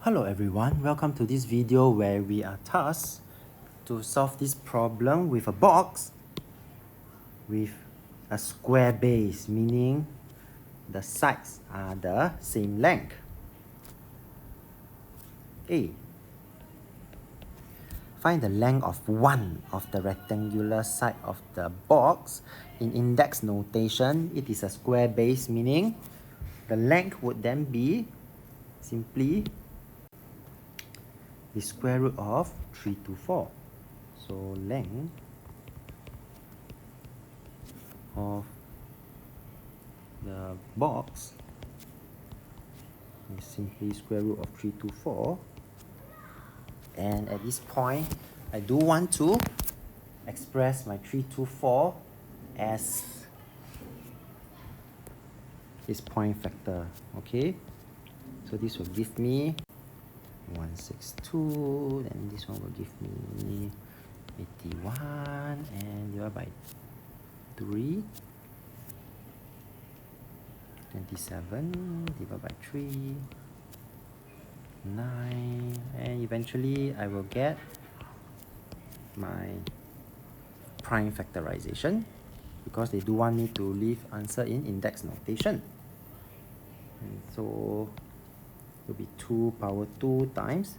Hello everyone, welcome to this video where we are tasked to solve this problem with a box with a square base, meaning the sides are the same length. A. Find the length of one of the rectangular side of the box. In index notation, it is a square base, meaning the length would then be simply the square root of 3 to 4. So length of the box is simply square root of 3 to 4. And at this point, I do want to express my 3 to 4 as its point factor. Okay, so this will give me 162, then this one will give me 81, and divided by 3, 27, divided by 3, 9, and eventually I will get my prime factorization because they do want me to leave answer in index notation. And so it will be 2 power 2 times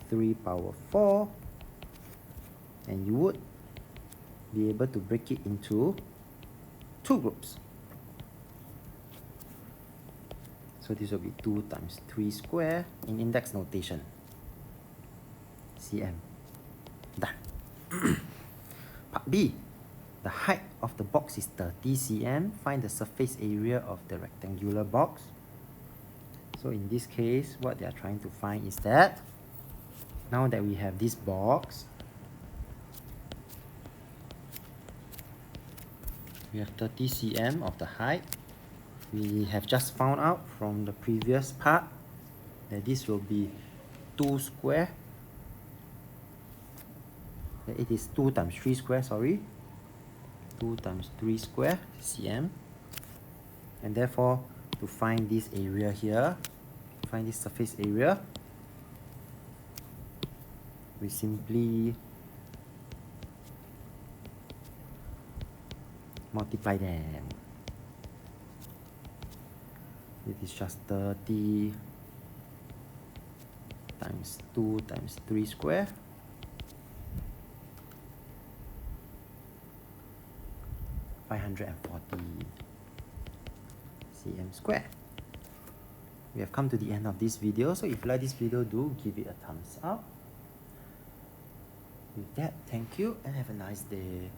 3 power 4, and you would be able to break it into two groups. So this will be 2 times 3 square in index notation. cm. Done. Part B. The height of the box is 30 cm. Find the surface area of the rectangular box. So in this case, what they are trying to find is that now that we have this box, we have 30 cm of the height. We have just found out from the previous part that this will be 2 square. It is 2 times 3 square, sorry. 2 times 3 square cm. And therefore, to find this area here, find this surface area, we simply multiply them. It is just 30 times 2 times 3 square. (540 cm square). We have come to the end of this video, so if you like this video, do give it a thumbs up. With that, thank you and have a nice day.